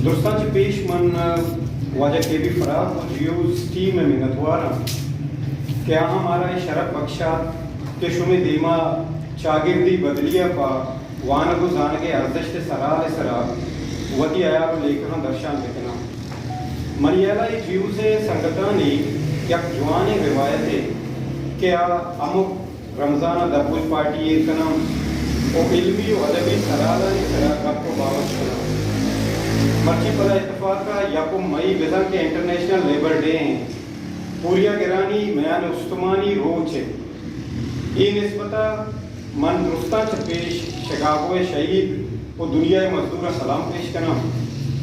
دوستان پیش من واجہ کے بھی فراغ و جیوز ٹیم میں منتوارا کیا ہمارا شرف بخشا کہ شمی دیما چاگردی بدلیہ پا وانگو زانگے ارزشت سرال سرا وطی آیار لیکن درشان بکنا مریالہ جیوز سنگتانی یک جوانی روایت ہے کیا امک رمضان دبول پارٹی ایکنا او علمی و ادبی سرالانی سرا کب کو باوت کرنا مرچی پدا اتفاقا یکم مئی بزن کے انٹرنیشنل لیبر ڈے ہیں پوریا گرانی میان استمانی روچ ہے یہ نسبتا من درستان چپیش شکاگو شہید و دنیا مزدور سلام پیش کرنا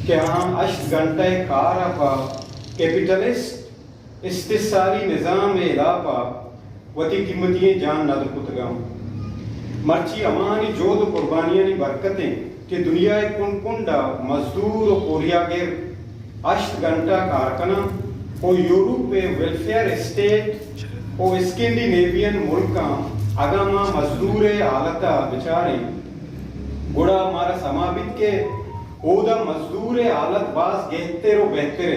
کہ ہاں اشت گھنٹہ کارا پا کیپیٹلسٹ استثاری نظام علاقہ وطی قیمتیں جان ندر کتگام مرچی امانی جود و قربانیاں برکتیں کہ دنیا کن کنڈا مزدور و پوریا گر اشت گھنٹہ کارکنہ او یوروپ ویلفیئر اسٹیٹ او اسکینڈی نیوین ملکاں اگاما مزدور آلتا بچارے گوڑا ہمارا سمابت کے اودا مزدور آلت باز گہتے رو بہترے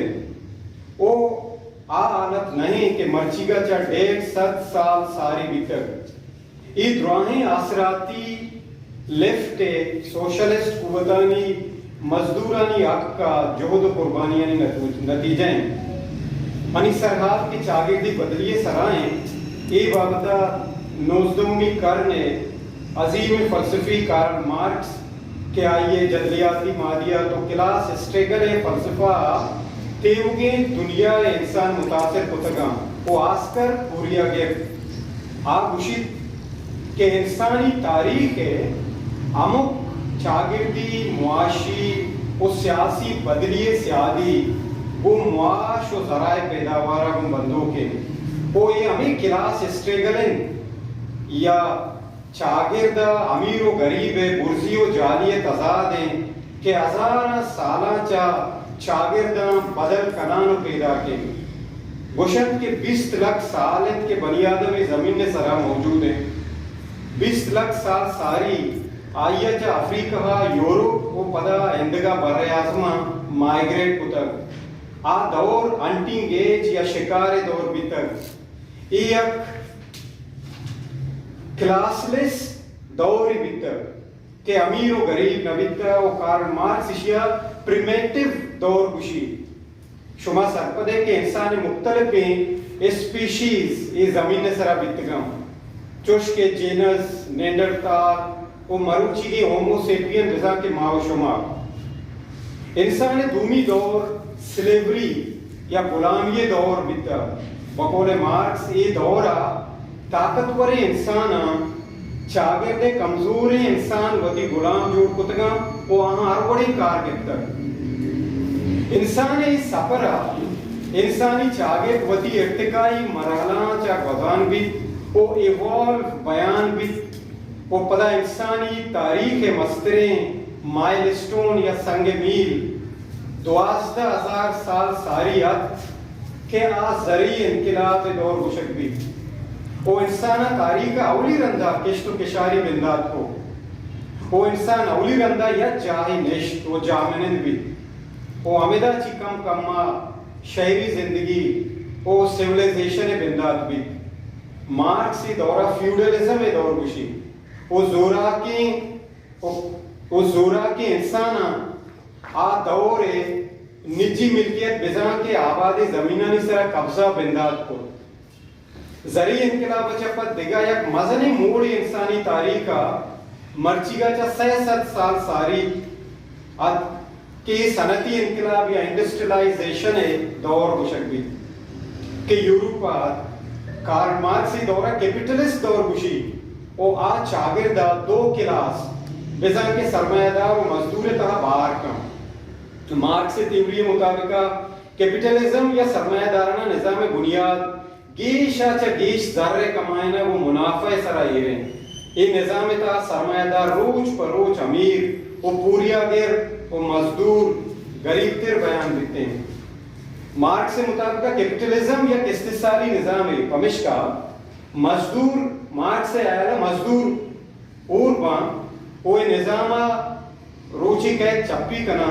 او آلت نہیں کہ مرچی گا چا 150 سال ساری بیتر ای دراہیں آسراتی لیفٹ سوشلسٹ قوتانی مزدورانی حق کا جہد و قربانیانی نتیجہ ہیں منی سرحال کی چاگردی بدلیے سرائیں ای بابتا 19ویں قرن عظیم فلسفی کارل مارکس کہ آئیے جدلیاتی مادیات و کلاس اسٹریگل فلسفہ تیوگیں دنیا انسان متاثر کتگاں وہ آسکر پوریا گر آپ گوشید کہ انسانی تاریخ امک چاگردی معاشی و سیاسی بدلیے سیادی وہ معاش و ذرائع پیداوارہ کو بندوں کے وہ یہ ہمیں کلاس اسٹریگلن یا چاگردہ امیر و غریب برزی و جالی تضاد ہیں کہ ہزارہ سالہ چاگردہ بدل کنان پیدا کے گوشت کے 20 لاکھ سال کے بنی آدم زمین سرا موجود ہیں 20 لاکھ سال ساری آئیہ چا افریقہ یورپ و پدا اندگا بر اعظمہ مائگریٹ کتر آ دور انٹنگ ایج یا شکار دور بیتر ایک کلاسلیس دوری بیتر کہ امیر و غریب نبیتا و کارل مارکس اشیا پریمیٹیو دور گوشی شما سرپدے کہ انسان مختلف اسپیشیز یہ زمین سرا بیتگم چوش کے جینس نینڈرتال و مروچی کی ہومو سیپین رضا کے ماو شمار انسان دومی دور سلیوری یا غلامی دور بیتا بقول مارکس یہ دورہ طاقتور انسان چاگرد کمزور انسان وطی غلام جوڑ کتگا وہ آہاں ہر بڑی کار گفتر انسانی سفرہ انسانی چاگرد وطی ارتقائی مرحلہ چا گزان بھی وہ ایوالو بیان بھی وہ پدا انسانی تاریخ مستریں مائل سٹون یا سنگ میل 12,000 سال ساریت کہ آج زرعی انقلاب دور گشک بھی وہ انسان تاریخ اولی رندہ کشت و کشاری بندات کو وہ انسان اولی رندہ یا جاہی نشت و جامنن بھی وہ امیدہ چی کم کما شہری زندگی وہ سیولیزیشن بندات بھی مارکسی دورہ فیوڈلزم دور گشی وہ زورا کی انسان آ دور نجی ملکیت بزان کے آباد زمینانی سرا قبضہ بندات کو زرعی انقلاب چپت دیگا یک مزنی موڑی انسانی تاریخہ مرچیگا چا 67 سال ساری کہ صنعتی انقلاب یا انڈسٹریلائزیشن دور گشک بھی کہ یوروپات کارل مارکسی دورہ کیپیٹلسٹ دور گشی او آ چاگردہ 2 کلاس بزن کے سرمایہ دار و مزدور تہا باہر کم مارکس تیوری مطابقہ کیپیٹلزم یا سرمایہ دارانہ نظام بنیاد گیشا چا گیش ذرے کمائنہ وہ منافع سرائی رہیں یہ نظام تہا سرمایہ دار روچ پر روچ امیر وہ پوریا گر وہ مزدور غریب تر بیان دیتے ہیں مارکس سے مطابقہ کیپیٹلزم یا استثاری نظام ہے پمشکا مزدور مارکس سے آیا مزدور اور بان وہ نظامہ روچی کے چپی کنا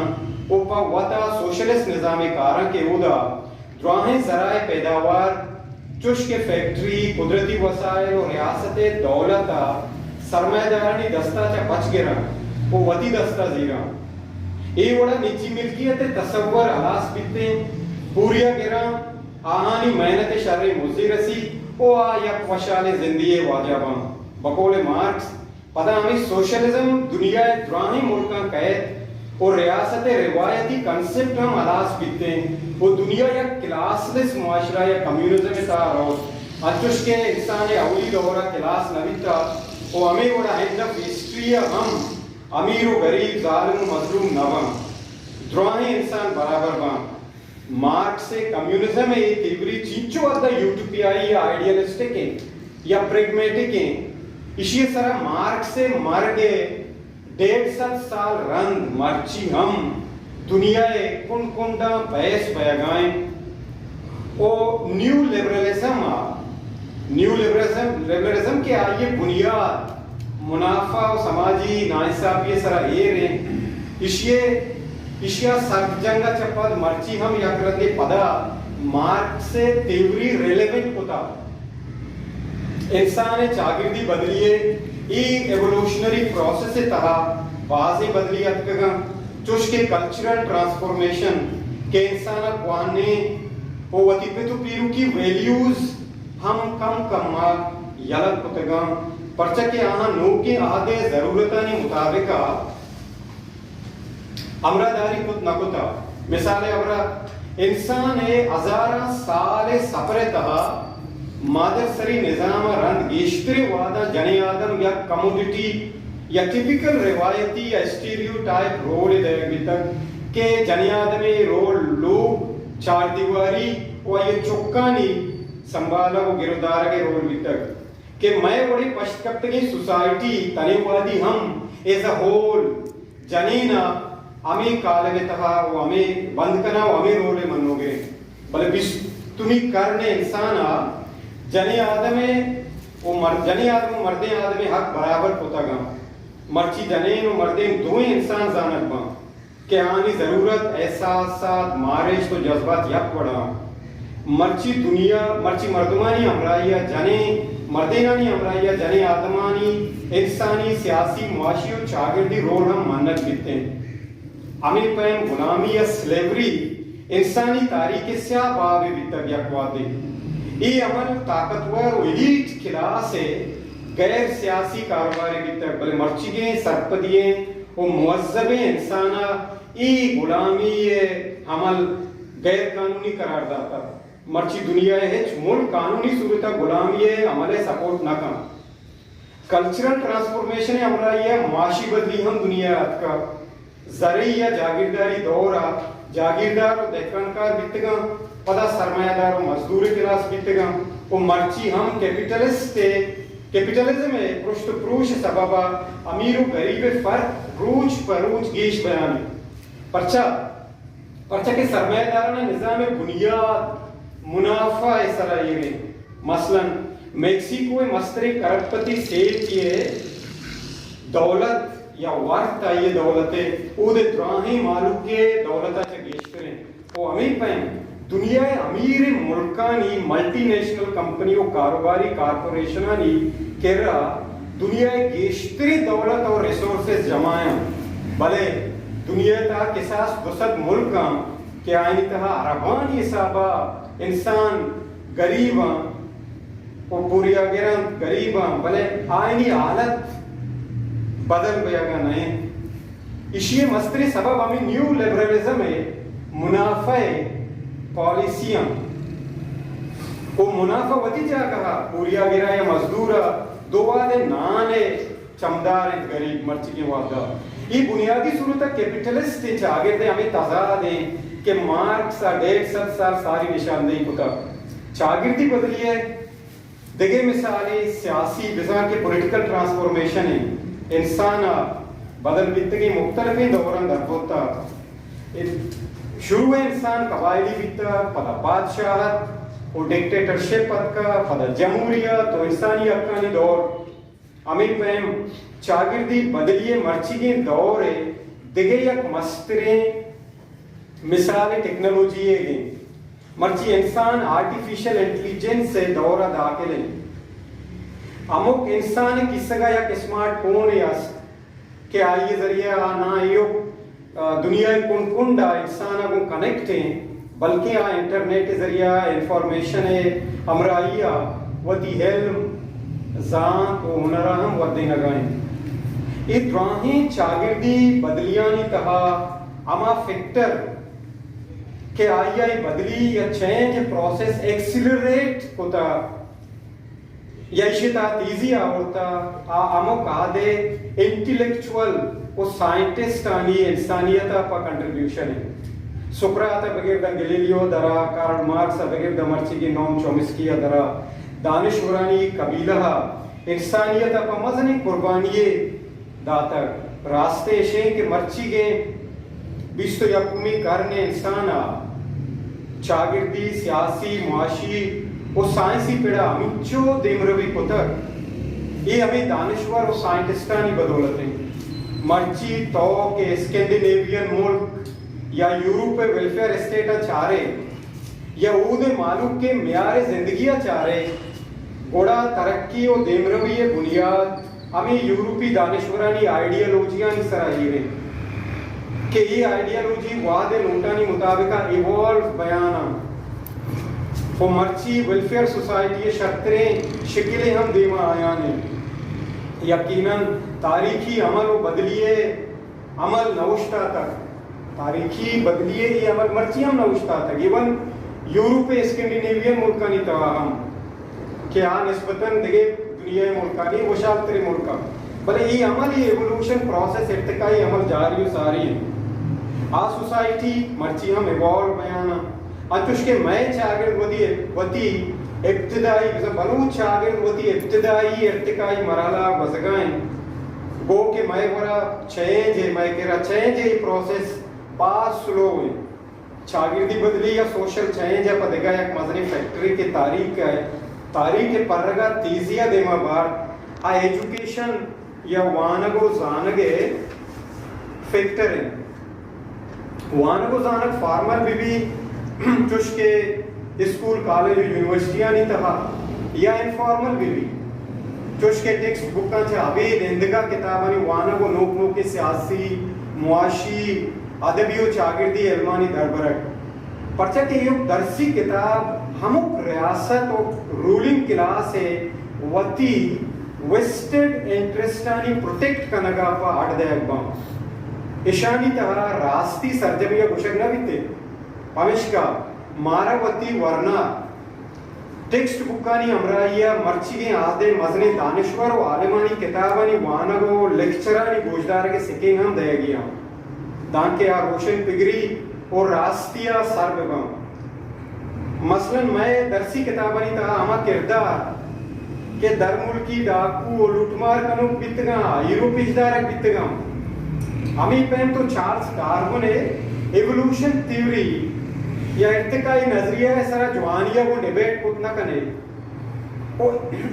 اوپا وطا سوشلسٹ نظام کارا کے اودا دراہیں ذرائع پیداوار چش کے فیکٹری قدرتی وسائل اور ریاست دولتا سرمایہ دارانی دستا چا بچ گرا وہ وطی دستا زیرا اے وڑا نجی ملکیت تصور علاس بیتے پوریا گرا آہانی محنت شر مزی رسی او یک وشال زندگی واجباں بقول مارکس پدا ہمیں سوشلزم دنیا دراہیں ملکاں قید اور ریاست روایتی کنسپٹ ہم علاس بیتے ہیں وہ دنیا یا کلاس لیس معاشرہ یا کمیونزم تا رو اچھوش کے انسان اولی دورہ کلاس نویتا وہ ہمیں وڑا ہیڈ آف ہسٹری ہم امیر و غریب ظالم و مظلوم نوام دراہیں انسان برابر باں مارکس سے کمیونزم ہے تیوری چینچو آتا یوٹوپیائی یا آئیڈیالسٹک ہیں یا پریگمیٹک ہیں اسی طرح مارکس سے مر گئے 150 سال رند مرچی ہم دنیا کن کنڈا بحث بیگائیں او نیو لیبرلزم کے آئیے بنیاد منافع و سماجی نائنصافی سرا ایر ہیں اشیا سخت جنگا چپاد مرچی ہم یا کرندے پدا مارکس سے تیوری ریلیونٹ ہوتا انسان چاگردی بدلیے ایک ایولوشنری پروسیس سے تہا واضح بدلیت کگا چوش کے کلچرل ٹرانسفورمیشن کے انسان اقوانے وہ وطی پہ تو پیرو کی ویلیوز ہم کم یلد کتگا پرچہ کے آہاں نو کے آدھے ضرورتانی مطابقہ امراداری کت نکتا مثال ابرا انسان ہزارہ سال سفر تہا مادر سری نظام رند گیشتر وعدہ جنی آدم یا کموڈیٹی یا ٹیپیکل روایتی یا اسٹیریو ٹائپ رول دے گی تک کہ جنی آدمی رول لوگ چار دیواری و یہ چکانی سنبھالا و گردار کے رول بھی تک کہ میں بڑی پشت کپتگی سوسائٹی تنیوادی ہم ایز اے ہول جنینا ہمیں کالے تہا و ہمیں بند کنا و ہمیں رولے منو گے بلے بیس تمہیں کرنے انسانا جنی آدم جنی آدم و مردیں آدم حق برابر پتا گا مرچی جنین و مردیں دوئیں انسان زانت باں کہ آنی ضرورت احساسات مارش تو جذبات یک پڑا مرچی دنیا مرچی مردمانی امرائیہ جنین مردینانی امرائیہ جنی آدمانی انسانی سیاسی معاشی و چاگردی رول ہم مانت بیتے ہیں ہمیں پہم غلامی یا سلیوری انسانی تاریخ سیاہ بابی بیتر یکواتے یہ عمل طاقتور و ایلیٹ کلاس ہے غیر سیاسی کاروباری بھی تک بلے مرچگیں سرپدییں و معذبیں انسانا ای غلامی عمل غیر قانونی قرار داتا مرچی دنیا ہے ملک قانونی صورتہ غلامی عمل سپورٹ نہ کم کلچرل ٹرانسفورمیشن عملائی ہے معاشی بدلی ہم دنیا کا زرعی یا جاگیرداری دورہ جاگیردار و دہقانکار بیتگاں پدا سرمایہ دار و مزدور کلاس بیتگاں وہ مرچی ہم کیپیٹلزم ہے پرشت پروش سببا امیر و غریب فرق روچ پر روچ گیش بیانی پرچہ کے سرمایہ دارانہ نظام بنیاد منافع اسرائیل میں مثلا میکسیکو مستری کرپتی سیل کیے دولت یا وارد تائیے دولتے او دے دراہیں معلوم کے دولتہ چا گیش کریں وہ امیر پہن دنیا امیر ملکانی ملٹی نیشنل کمپنی و کاروباری کارپوریشنانی کہہ رہا دنیا گیشتری دولت اور ریسورسز جمائیں بلے دنیا تا کساس دوسط ملکاں کہ آئینی تہا عربانی حسابہ انسان گریباں اور پوریا گران گریباں بلے آئینی حالت بدل گیا گا نہیں اسی مستری سبب ہمیں نیو لیبرلزم ہے منافع پالیسیاں وہ منافع وطی جا کہا پوریا گرا یا مزدورہ دو والے نانے چمدار ہیں غریب مرچی کے وعدہ یہ بنیادی صورتہ کیپیٹلسٹ ہیں چاہے تھے ہمیں تضاد ہیں کہ مارکس 150 سال ساری نشاندہی کتا چاگردی بدلی ہے دیکھیں مثالی سیاسی بزار کے پولیٹیکل ٹرانسفورمیشن ہیں انسان بدل بیتگی مختلفی دوران در ہوتا شروع انسان قبائلی بیتا پدا بادشاہت اور ڈکٹیٹرشپ کا پدا جمہوریت اور انسانی حقانی دور امیر پہم چاگردی بدلیے مرچی کے دور دیکھے یک مستریں مثال ٹیکنالوجی ہے گئے مرچی انسان آرٹیفیشل انٹیلیجنس سے دورہ داخل ہیں اموک انسان کس گا یک اسمارٹ فون ہے کہ آئیے ذریعہ آنا ایو دنیا کن کنڈا انسان کو کنیکٹ ہیں بلکہ انٹرنیٹ ذریعہ انفارمیشن ہے امرائیہ وتی علم ذات و ہنرہم ودے نگائیں یہ دراہیں چاگردی بدلیانی تہا اما فیکٹر کہ آئیے بدلی یا چینج پروسیس ایکسیلریٹ ہوتا یا اشتا تیزی آورتا آمو کہا انٹیلیکچول و سائنٹسٹ آنی انسانیتا پا کنٹریبیوشن ہے سقراط بغیر دا گلیلیو درا کارل مارکس بغیر دا مرچی کی نوم چومسکی درا دانشورانی قبیلہ انسانیتا پا مزنی قربانی داتا راستے شیں کہ مرچی کے بیستو یکمی کرنے انسانا چاگردی سیاسی معاشی وہ سائنسی پیڑا ہمیچو دیمروی کتر یہ ہمیں دانشور و سائنٹسٹانی بدولت ہیں مرچی تو کہ اسکینڈینیوین ملک یا یوروپ ویلفیئر اسٹیٹا چاہ رہے یا اود معلوم کے معیار زندگیاں چاہ رہے گوڑا ترقی و دیمروی بنیاد ہمیں یوروپی دانشورانی آئیڈیالوجیاں اس طرح ہی رہے کہ یہ آئیڈیالوجی وعد لوٹانی مطابقہ ایوالو بیانا وہ مرچی ویلفیئر سوسائٹی شرطریں شکلیں ہم دیما آیان ہیں یقیناً تاریخی عمل و بدلیے عمل نوشتہ تک تاریخی بدلیے یہ عمل مرچی ہم نوشتہ تک ایون یوروپ اسکینڈینیوین ملکانی تواہم کہ نسبتاً دیگے دنیا ملکانی وہ شاکتری ملکہ بلے یہ عمل یہ ایولوشن پروسیس ارتقائی عمل جاری و ساری ہے سوسائٹی مرچی ہم ایوالو بیانا اچھوش کے میں چاگرد وطی ابتدائی بلوچ چاگرد وطی ابتدائی ارتقائی مرحلہ بزگائیں گو کہ میں ورا چینج ہے میں کہہ رہا چینج ہے پروسیس پاس سلو ہے چاگردی بدلی یا سوشل چینج ہے پدگا یک مزنی فیکٹری کی تاریخ ہے تاریخ پرگا تیزیہ دیما بار ایجوکیشن یا وانگو زانگے فیکٹر ہیں وانگو زانگ فارمر بھی چوش کے اسکول کالج یونیورسٹیاں نہیں تھا یا انفارمل بھی چوش کے ٹیکسٹ بکاں چھا عبید اندگا کتابانی وانگو نوک نوک کے سیاسی معاشی ادبی و چاگردی علمانی دربرک پرچہ کہ یہ درسی کتاب ہمک ریاست و رولنگ کلاس ہے وطی ویسٹڈ انٹرسٹانی پروٹیکٹ کنگا پا آٹھ دے اکبام اشانی تہا راستی سرجمیہ گوشک نہ بیتے پامشکا مارا وطی ورنا ٹیکسٹ بکانی امرائیہ مرچی کے آدھے مزنے دانشور و عالمانی کتابانی وانگو لیکچرانی گوشدار کے سکیں ہم دے گیا دان کے روشن پگری اور راستیہ سر ببام مثلا میں درسی کتابانی تہا ہما کردار کہ در ملکی ڈاکو و لوٹمار کنو بیتگاں یوروپی جدارک بیتگاں ہمیں پہم تو چارلز ڈارون ہے ایولوشن تیوری یا ارتقائی نظریہ ہے سرا جوانیہ وہ ڈیبیٹ کت نہ کنے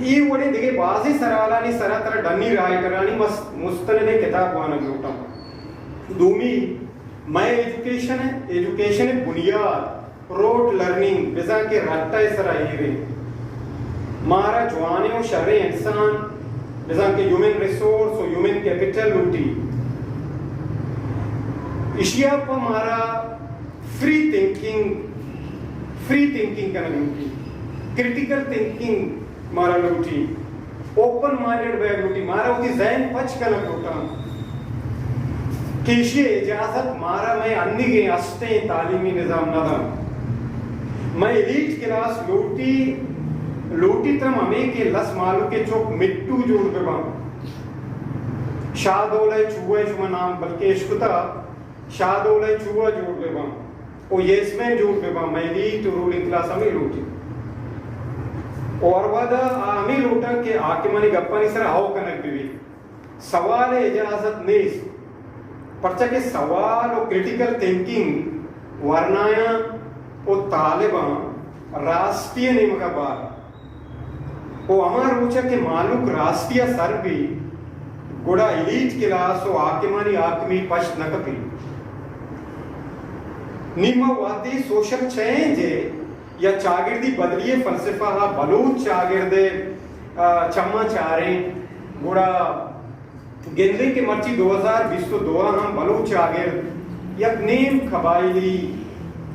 یہ وڑے دیکھے بازی سرالانی سرا طرح ڈنی رائے کرانی مستند کتاب وانا گروٹا دومی میں ایجوکیشن ہے بنیاد روٹ لرننگ بزا کے رٹا ہے سرا یہ رہے مارا جوانے و شرع انسان بزا کے ہیومن ریسورس و ہیومن کیپٹل لوٹی اشیاء پر مارا فری تھنکنگ کا لوٹی کرٹیکل تھنکنگ مارا لوٹی اوپن مائنڈڈ بیگ لوٹی مارا ہوتی ذہن پچ کا لوٹا کیشی اجازت مارا میں انی گئے استے تعلیمی نظام نہ میں ایلیٹ کلاس لوٹی ترم ہمیں کے لس مالو کے چوک مٹو جوڑ ببا شاہ دولے چوہے شما نام بلکہ اشکتا شاہ دولے چوہا جوڑ ببا او یسمین جوڑ ببا میں ایلیٹ رولنگ کلاس ہمیں لوٹی اور ودا آمی لوٹا کہ آکمانی گپانی سر آو کنک بھی سوال اجازت نیس پرچہ کہ سوال و کریٹیکل تھنکنگ ورنایا او طالبان راستیہ نیمکا بار او ہمار روچا کہ معلوم راستیہ سر بھی گوڑا ایلیٹ کلاس و آکمانی آکمی پشت نکپی نیمہ واتی سوشل چینج یا چاگردی بدلیے فلسفہ بلوچ چاگردے چمہ چاریں گوڑا گندے کے مرچی 2022 ہم بلوچ چاگرد یک نیم قبائلی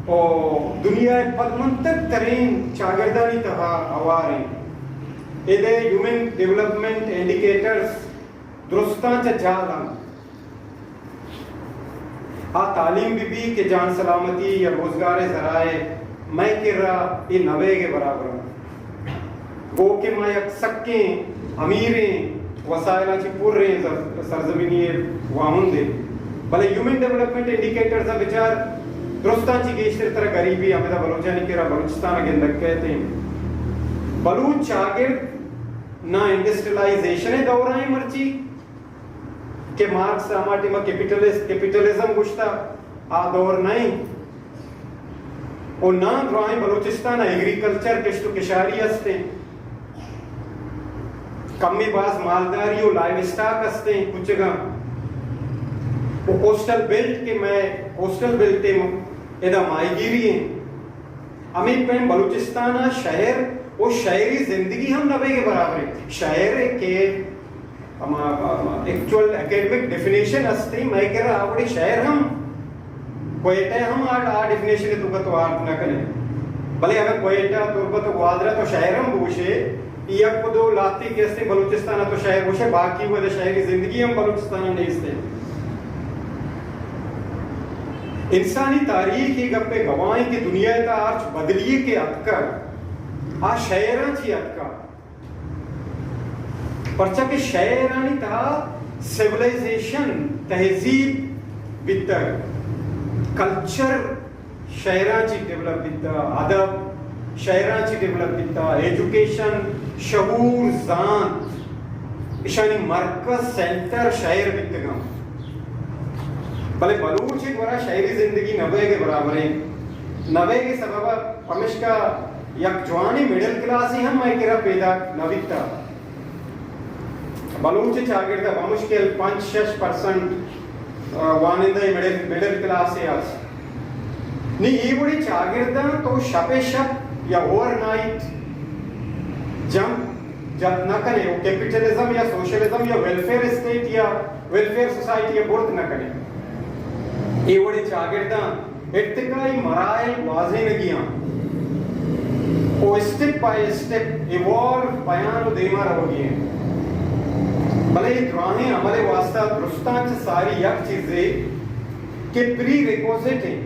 اور دنیا پدمنتک ترین چاگردانی تہا آواریں ایدے ہیومن ڈیولپمنٹ انڈیکیٹرز درستان چا جالم تعلیم بھی کہ جان سلامتی یا روزگار ذرائع میں کر رہا یہ 90 کے برابر ہوں وہ کہ میں یک سکیں امیریں وسائلہ چی پور رہے ہیں سرزمینی وامن دے بلے ہیومن ڈیولپمنٹ انڈیکیٹرز بچار درستان چی گیشتر طرح غریبی ہمیں دا بلوچانی کر رہا بلوچستان اگے اندک کہتے ہیں بلوچ چاگرد نہ انڈسٹریلائزیشن دور آئیں مرچی کہ مارکس ہمارٹی میں کیپیٹلزم گشتا آ دور نہیں اور نہ درائیں بلوچستان ایگریکلچر کشتو کشاری ہستے کمی باز مالداری و لائف سٹاک ہستے کچھ گا وہ کوسٹل بیلٹ کے میں کوسٹل بیلٹ ایدہ مائی گیری ہیں ہمیں پہن بلوچستان شہر وہ شہری زندگی ہم 90 کے برابر ہیں شہر کے ایکچول اکیڈمک ڈیفینیشن ہستے میں کہہ رہا آوڑی شہر ہم کوئیٹہ ہم ڈیفینیشن تو تو آرٹ نہ کریں بلے اگر کوئیٹہ تربت و گوادرہ تو شہر ہم بوشے یک کو دو لاتی کہستے بلوچستان تو شہر بوشے باقی ہوئے دے شہری زندگی ہم بلوچستان نہیں استے انسانی تاریخ کی گپے گوائیں کہ دنیا تا آرچ بدلیے کے اتکر آ شہران چی اتکر پرچہ کہ شہرانی تا سیولائزیشن تہذیب بیتر کلچر شہران چی ڈیولپ بیتا ادب شہران چی ڈیولپ بیتا ایجوکیشن شعور ذات اشانی مرکز سینٹر شہر بیتگا بلے بلوچ ایک بڑا شہری زندگی 90 کے برابر ہیں 90 کے سبب پمش کا یک جوانی میڈل کلاس ہی ہم میں کرا پیدا نویتا بلوچ چاگر تھا بمشکل 5-6% وانندہ میڈل کلاس ہے آج نہیں یہ بڑی چاگر تھا تو شپ شپ یا اوور نائٹ جب نہ کرے وہ کیپیٹلزم یا سوشلزم یا ویلفیئر اسٹیٹ یا ویلفیئر سوسائٹی یا برت نہ کرے یہ بڑی چاگر تھا ارتقائی مرائل واضح نگیاں وہ اسٹیپ بائی اسٹیپ ایوالو بیان و دیما رہو گی ہیں بلے یہ دراہیں عمل واسطہ درستان سے ساری یک چیزیں کہ پری ریکوزٹ ہیں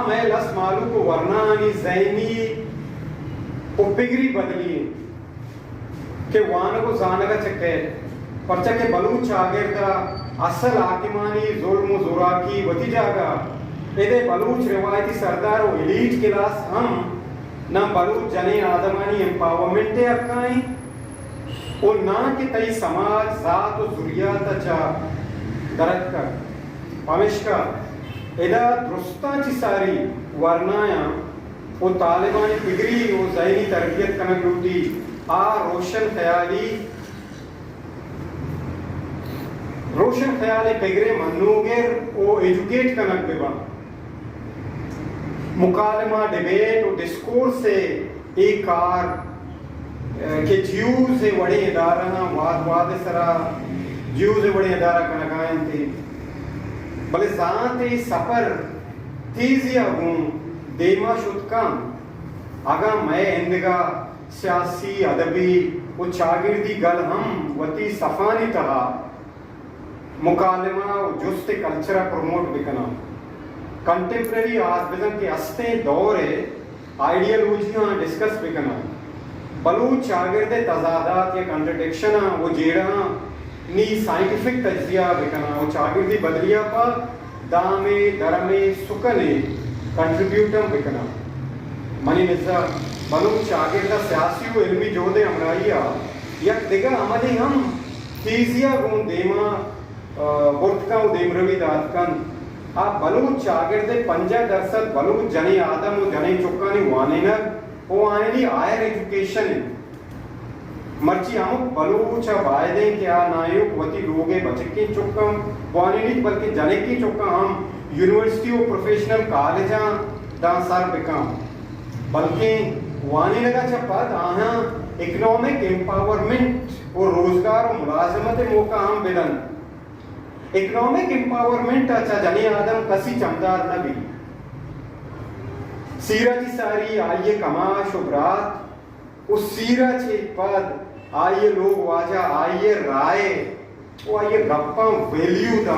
میں لس مالو کو ورنانی ذہنی کو پگری بدلی ہیں کہ وان کو زانگا چکے پرچہ کے بلوچ آگر کا اصل حاکمانی ظلم و زوراکی وتی جاگا ایدے بلوچ روایتی سردار و ایلیٹ کلاس ہم نہ بلوچ جنے آدمانی امپاورمنٹ اکائیں اور نہ کہ تئی سماج ذات و ذریات چا درد کر پامش کا ایدہ درستہ چی ساری ورنایا وہ طالبانی پگری و ذہنی تربیت کنک لوٹی روشن خیال پگرے منوگر او ایجوکیٹ کنک بیبا مکالمہ ڈیبیٹ و ڈسکور سے ایک کار کہ جیوز وڑے ادارہ واد سرا جیوز وڑے ادارہ کنکائیں تھے بلے ذات سفر تیزی اگوں دیما شدکان آگا میں اندگا سیاسی ادبی و چاگردی گل ہم وتی صفانی تہا مکالمہ و جست کلچرہ پروموٹ بکنا کنٹمپریری آزبزن کے استے دور آئیڈیالوجیاں ڈسکس بکنا بلوچ چاگرد تضادات یا کنٹرڈکشن وہ جیڑا نی سائنٹیفک تجزیہ بکنا وہ چاگردی بدلیہ پا دامے درمے سکنے کنٹریبیوٹم بکنا منی نزا بلوچ چاگردہ سیاسی و علمی جودے امرائیہ یک دیگا عملی ہم تیزیہ گون دیما برتکا و دیمروی دادکن آپ بلوچ چاگردے 50% بلوچ جنی آدم و جنی چکانی وانینک وہ آئینی آئر ایجوکیشن مرچی ہم بلوچ وائدیں کیا نائک وتی لوگے بچکی چکم وانی نہیں بلکہ جنے کی چکم ہم یونیورسٹی و پروفیشنل کالجاں دان سال بکام بلکہ وانی لگا چپاد آہاں اکنامک امپاورمنٹ اور روزگار و ملازمت موقع ہم بلن اکنامک امپاورمنٹ اچھا جنی آدم کسی چمدار نہ بھی سیرہ کی ساری آئیے کماش و برات اس سیرہ چھے پد آئیے لوگ واجہ آئیے رائے وہ آئیے گپاں ویلیو دا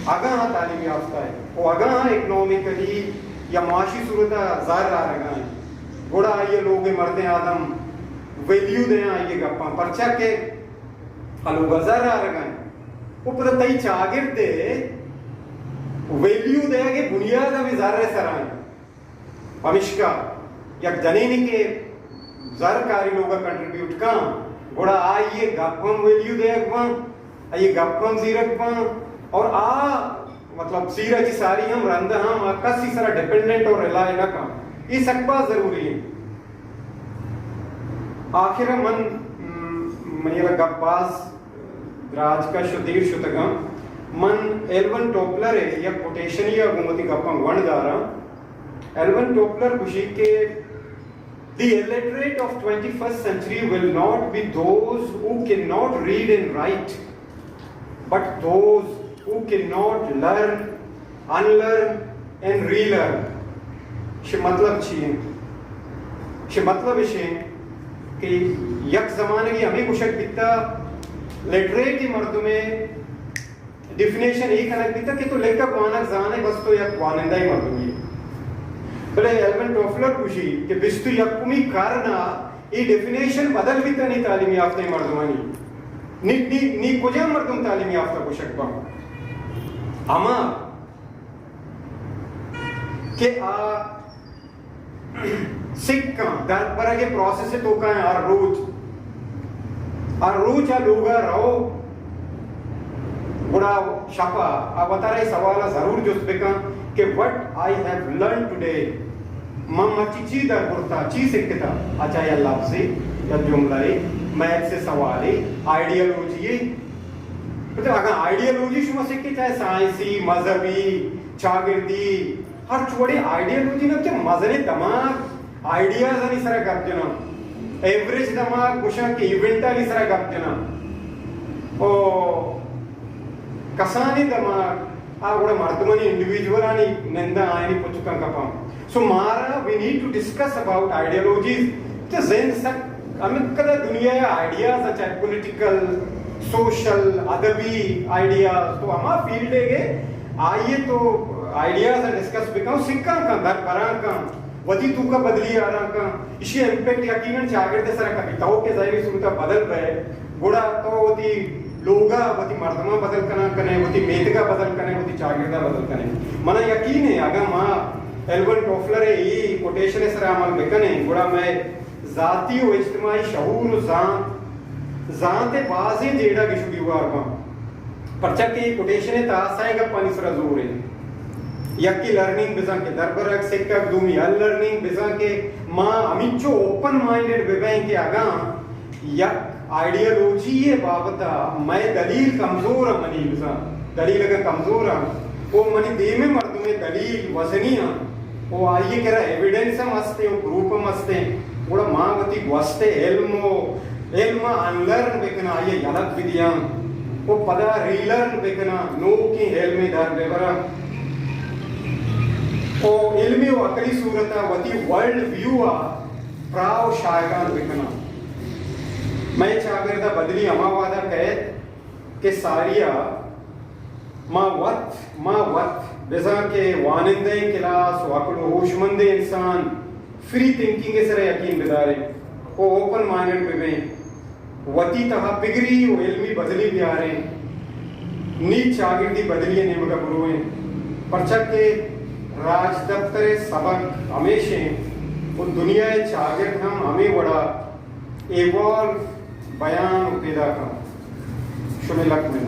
آگاہ تعلیم یافتہ ہے وہ آگاہ اکنامکلی یا معاشی صورتہ ظاہر آ رہا ہے گوڑا آئیے لوگ مردیں آدم ویلیو دیں آئیے گپاں پرچہ کے لوگ ظاہر آ رہا ہے وہ پتہ تئی چاگر دے ویلیو دے کہ بنیاد ہمیں ظاہر سرائیں ہمیشکا یک جنینی کے ظاہر کاری لوگا کنٹریبیوٹ کام گوڑا آئیے گپاں ویلیو دے اگوان آئیے گپاں زیرک پاں اور مطلب سیرہ کی ساری ہم رندہ ہم کسی سارا ڈیپنڈنٹ اور رلائے نہ کام یہ سکبہ ضروری ہے آخر من یہ گپاز راج کا شدیر شتگاں من ایلون ٹوپلر ہے یا کوٹیشن یا گمتی گپاں گوڑ دارا ایلون ٹوپلر کشی کے The illiterate of 21st century will not be those who cannot read and write, but those who cannot learn, unlearn and relearn. یہ مطلب چیئے یہ مطلب ہے کہ یک زمانے کی ہمیں کشک بیتا لٹریٹ کی مردوں میں ڈیفینیشن ایک الگ بیتا کہ تو لکھا قوانک زانے بس تو یک قوانندہ ہی مردوں میں بلے ایلون ٹوفلر کشی کہ بستو یکمی کارنا یہ ڈیفینیشن بدل بیتا نہیں تعلیم یافتہ مردمانی نی کجا مردم تعلیم یافتہ کو شک با اما کہ سکھاں در پر کے پروسیس تو کہیں ہر روز لوگا رہو بڑا شپا آپ بتا رہے سوالہ ضرور جس بکاں کہ what I have learned today مچی چی در پرتا چی سکتا اچھا یا لفظی یا جملے میتھ سے سوالی آئیڈیالوجی اگر آئیڈیالوجی شما سکتے چاہے سائنسی مذہبی چاگردی ہر چھوڑے آئیڈیالوجی نا کہ مذہبی دماغ آئیڈیاز نہیں سرہ گپ جنا ایوریج دماغ کشن کی ایونٹا نہیں سرہ گپ جنا کسانی دماغ آگوڑا مردمانی انڈیویجولانی نندہ آئینی پچکن کپاں سو مارا we need to discuss about ideologies تو ذہن سک ہمیں کدھا دنیا یا آئیڈیاز چاہے پولیٹیکل سوشل ادبی آئیڈیاز تو ہما فیلڈ ہے گے آئیے تو آئیڈیاز ڈسکس بکاؤں سکھاں کان در پران کان ودی تو کا بدلی آران کان اسی امپیکٹ یقیناً چاگرد سرہ کبھی تاؤ کے ظاہری صورتہ بدل رہے گوڑا تو ہوتی لوگا وتی مردمہ بدل کنے وتی میدگا بدل کنے وتی چاگردہ بدل کنے منا یقین ہے اگر ماں ایلون ٹوفلر ہے یہ کوٹیشن سر عمل بکنے گوڑا میں ذاتی و اجتماعی شعور و ذات بازیں جیڑا کی شکری ہوار باں پرچہ کی کوٹیشن تاسائیں گا پانی سر زور ہے یکی لرننگ بزن کے دربرک سکک دومی ال لرننگ بزن کے ماں امیچو اوپن مائنڈڈ ببین کے آگاں یک آئیڈیالوجی بابتا میں دلیل کمزور ہوں منی بزن دلیل اگر کمزور ہوں وہ منی دیمے مردوں میں دلیل وزنی ہوں وہ آئیے کہہ رہا ایویڈنس ہم ہستے ہیں گروپ ہم ہستے ہیں وہ ماں وتی گوستے علم انلرن بکنا آئیے یلک بدیاں وہ پدا ریلرن بکنا نو کی علم دار بیورا وہ علمی و عقلی صورتہ وتی ورلڈ ویو پراؤ شائقان بکنا میں چاگردہ بدلی اما وعدہ قید کہ ساریہ ما وقت بزا کے وانندے کلاس واقل و ہوشمند انسان فری تھنکنگ سر یقین بدارے وہ اوپن مائنڈ پہ میں وتی تہا پگری و علمی بدلی بیارے نیچ چاگردی بدلی نیمگا بروئیں پرچک کے راج دفتر سبق ہمیشہ وہ دنیا چاگرد ہم ہمیں بڑا ایوالو بیان پیدا کر شمع لک میں